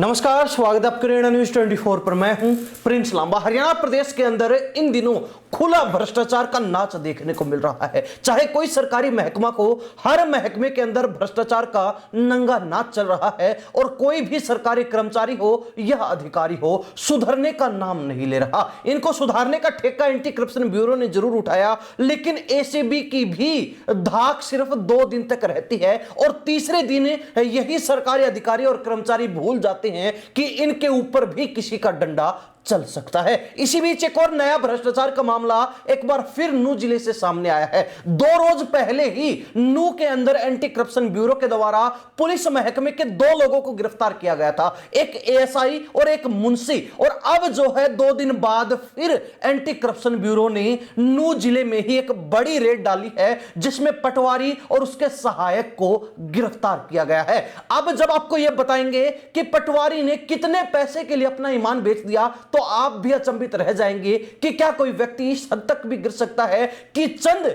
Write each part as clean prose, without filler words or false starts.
नमस्कार, स्वागत है आपके हरियाणा न्यूज 24 पर। मैं हूं प्रिंस लांबा। हरियाणा प्रदेश के अंदर इन दिनों खुला भ्रष्टाचार का नाच देखने को मिल रहा है। चाहे कोई सरकारी महकमा को, हर महकमे के अंदर भ्रष्टाचार का नंगा नाच चल रहा है और कोई भी सरकारी कर्मचारी हो या अधिकारी हो, सुधरने का नाम नहीं ले रहा। इनको सुधारने का ठेका एंटी करप्शन ब्यूरो ने जरूर उठाया, लेकिन एसीबी की भी धाक सिर्फ 2 दिन तक रहती है और तीसरे दिन यही सरकारी अधिकारी और कर्मचारी भूल जाते हैं कि इनके ऊपर भी किसी का डंडा चल सकता है। इसी बीच एक और नया भ्रष्टाचार का मामला एक बार फिर नूह जिले से सामने आया है। 2 रोज पहले ही नूह के अंदर एंटी करप्शन ब्यूरो के द्वारा पुलिस महकमे के 2 लोगों को गिरफ्तार किया गया था, एक एएसआई और एक मुंशी। और अब जो है 2 दिन बाद फिर एंटी करप्शन ब्यूरो ने नूह जिले में ही एक बड़ी रेड डाली है, जिसमें पटवारी और उसके सहायक को गिरफ्तार किया गया है। अब जब आपको यह बताएंगे कि पटवारी ने कितने पैसे के लिए अपना ईमान बेच दिया, तो आप भी अचंभित रह जाएंगे कि क्या कोई व्यक्ति इस हद तक भी गिर सकता है कि चंद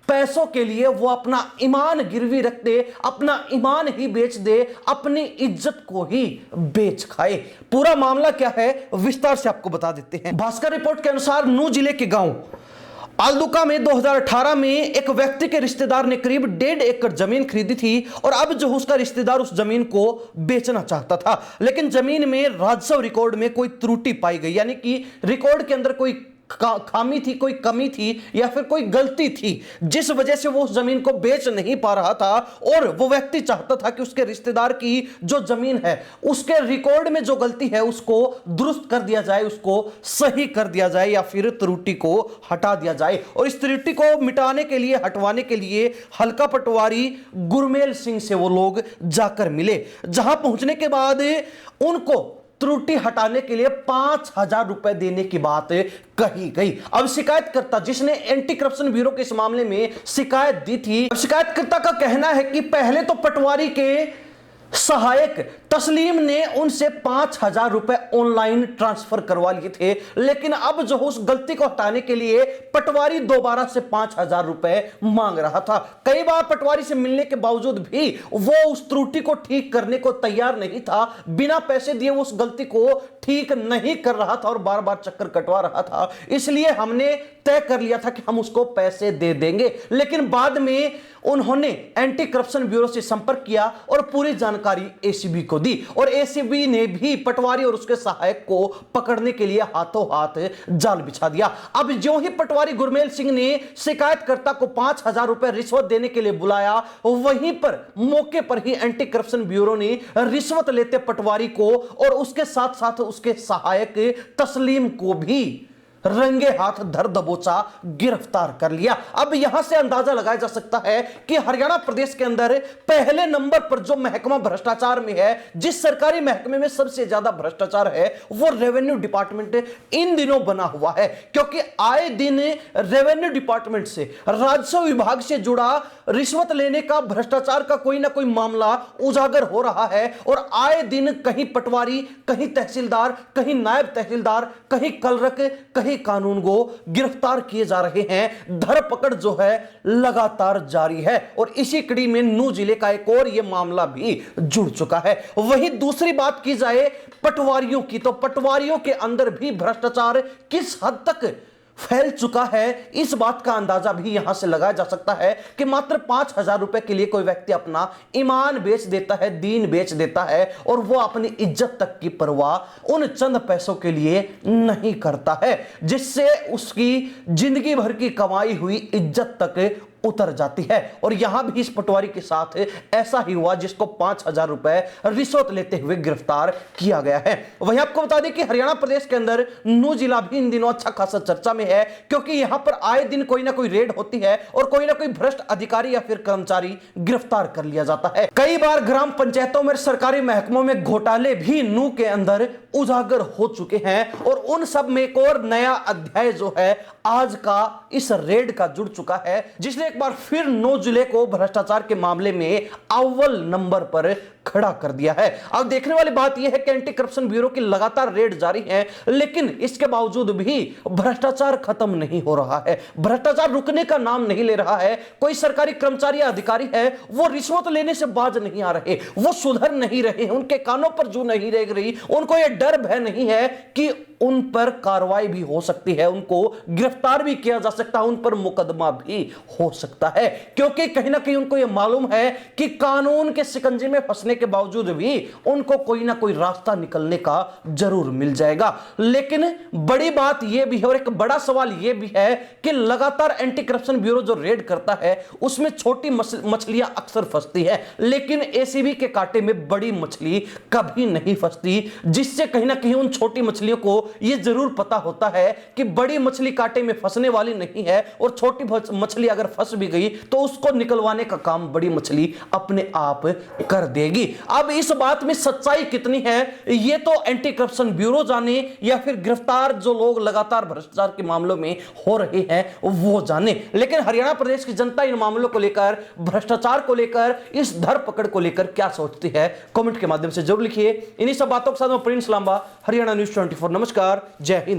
पैसों के लिए वो अपना ईमान गिरवी रख दे, अपना ईमान ही बेच दे, अपनी इज्जत को ही बेच खाए। पूरा मामला क्या है विस्तार से आपको बता देते हैं। भास्कर रिपोर्ट के अनुसार नूह जिले के गांव आलदुका में 2018 में एक व्यक्ति के रिश्तेदार ने करीब 1.5 एकड़ जमीन खरीदी थी और अब जो उसका रिश्तेदार उस जमीन को बेचना चाहता था, लेकिन जमीन में राजस्व रिकॉर्ड में कोई त्रुटि पाई गई, यानी कि रिकॉर्ड के अंदर कोई खामी थी, कोई कमी थी या फिर कोई गलती थी, जिस वजह से वो उस जमीन को बेच नहीं पा रहा था। और वो व्यक्ति चाहता था कि उसके रिश्तेदार की जो जमीन है उसके रिकॉर्ड में जो गलती है उसको दुरुस्त कर दिया जाए, उसको सही कर दिया जाए या फिर त्रुटि को हटा दिया जाए। और इस त्रुटि को मिटाने के लिए, हटवाने के लिए हल्का पटवारी गुरमेल सिंह से वो लोग जाकर मिले, जहां पहुंचने के बाद उनको त्रुटि हटाने के लिए 5,000 रुपए देने की बात कही गई। अब शिकायतकर्ता, जिसने एंटी करप्शन ब्यूरो के इस मामले में शिकायत दी थी, शिकायतकर्ता का कहना है कि पहले तो पटवारी के सहायक तस्लीम ने उनसे 5,000 रुपए ऑनलाइन ट्रांसफर करवा लिए थे, लेकिन अब जो उस गलती को हटाने के लिए पटवारी दोबारा से 5,000 रुपए मांग रहा था। कई बार पटवारी से मिलने के बावजूद भी वो उस त्रुटि को ठीक करने को तैयार नहीं था। बिना पैसे दिए वो उस गलती को ठीक नहीं कर रहा था और बार बार चक्कर कटवा रहा था। इसलिए हमने तय कर लिया था कि हम उसको पैसे दे देंगे, लेकिन बाद में उन्होंने एंटी करप्शन ब्यूरो से संपर्क किया और पूरी जानकारी एसीबी को दी और एसीबी ने भी पटवारी और उसके सहायक को पकड़ने के लिए हाथों हाथ जाल बिछा दिया। अब जो ही पटवारी गुरमेल सिंह ने शिकायतकर्ता को 5,000 रुपए रिश्वत देने के लिए बुलाया, वहीं पर मौके पर ही एंटी करप्शन ब्यूरो ने रिश्वत लेते पटवारी को और उसके साथ साथ उसके सहायक तस्लीम को भी रंगे हाथ धर दबोचा गिरफ्तार कर लिया। अब यहां से अंदाजा लगाया जा सकता है कि हरियाणा प्रदेश के अंदर पहले नंबर पर जो महकमा भ्रष्टाचार में है, जिस सरकारी महकमे में सबसे ज्यादा भ्रष्टाचार है, वो रेवेन्यू डिपार्टमेंट इन दिनों बना हुआ है। क्योंकि आए दिन रेवेन्यू डिपार्टमेंट से, राजस्व विभाग से जुड़ा रिश्वत लेने का, भ्रष्टाचार का कोई ना कोई मामला उजागर हो रहा है और आए दिन कहीं पटवारी, कहीं तहसीलदार, कहीं नायब तहसीलदार, कहीं क्लर्क, कहीं कानून को गिरफ्तार किए जा रहे हैं। धरपकड़ जो है लगातार जारी है और इसी कड़ी में नूह जिले का एक और यह मामला भी जुड़ चुका है। वहीं दूसरी बात की जाए पटवारियों की, तो पटवारियों के अंदर भी भ्रष्टाचार किस हद तक फैल चुका है, इस बात का अंदाजा भी यहां से लगाया जा सकता है कि मात्र 5,000 रुपए के लिए कोई व्यक्ति अपना ईमान बेच देता है, दीन बेच देता है और वो अपनी इज्जत तक की परवाह उन चंद पैसों के लिए नहीं करता है, जिससे उसकी जिंदगी भर की कमाई हुई इज्जत तक उतर जाती है। और यहां भी इस पटवारी के साथ ऐसा ही हुआ, जिसको 5,000 रुपए रिश्वत लेते हुए गिरफ्तार किया गया है। वहीं आपको बता दें कि हरियाणा प्रदेश के अंदर नूह जिला भी इन दिनों अच्छा खासा चर्चा में है, क्योंकि यहां पर आए दिन कोई ना कोई रेड होती है और कोई ना कोई भ्रष्ट अधिकारी या फिर कर्मचारी गिरफ्तार कर लिया जाता है। कई बार ग्राम पंचायतों में, सरकारी महकमों में घोटाले भी नूह के अंदर उजागर हो चुके हैं और उन सब में एक और नया अध्याय जो है आज का इस रेड का जुड़ चुका है, जिसने एक बार फिर नूह जिले को भ्रष्टाचार के मामले में अव्वल नंबर पर खड़ा कर दिया है। अब देखने वाली बात यह है कि एंटी करप्शन ब्यूरो की लगातार रेड जारी है, लेकिन इसके बावजूद भी भ्रष्टाचार खत्म नहीं हो रहा है, भ्रष्टाचार रुकने का नाम नहीं ले रहा है। कोई सरकारी कर्मचारी या अधिकारी है वो रिश्वत लेने से बाज नहीं आ रहे, वो सुधर नहीं रहे, उनके कानों पर जू नहीं रेंग रही, उनको यह डर भय नहीं है कि उन पर कार्रवाई भी हो सकती है, उनको गिरफ्तार भी किया जा सकता है, उन पर मुकदमा भी हो सकता है, क्योंकि कहीं ना कहीं उनको यह मालूम है कि कानून के शिकंजे में फंसने के बावजूद भी उनको कोई ना कोई रास्ता निकलने का जरूर मिल जाएगा। लेकिन बड़ी बात यह भी है और एक बड़ा सवाल यह भी है कि लगातार एंटी करप्शन ब्यूरो जो रेड करता है उसमें छोटी मछलियां अक्सर फंसती है, लेकिन एसीबी के कांटे में बड़ी मछली कभी नहीं फंसती, जिससे कहीं ना कहीं उन छोटी मछलियों को यह जरूर पता होता है कि बड़ी मछली कांटे में फंसने वाली नहीं है, और छोटी मछली अगर फंस भी गई तो उसको निकलवाने का काम बड़ी मछली अपने आप कर देगी। अब इस बात में सच्चाई कितनी है यह तो एंटी करप्शन ब्यूरो जाने या फिर गिरफ्तार जो लोग लगातार भ्रष्टाचार के मामलों में हो रहे हैं वो जाने, लेकिन हरियाणा प्रदेश की जनता इन मामलों को लेकर, भ्रष्टाचार को लेकर, इस धरपकड़ को लेकर क्या सोचती है कमेंट के माध्यम से जरूर लिखिए। इन्हीं सब बातों के साथ मैं प्रिंस लांबा, हरियाणा न्यूज़ 24। नमस्कार, जय हिंद।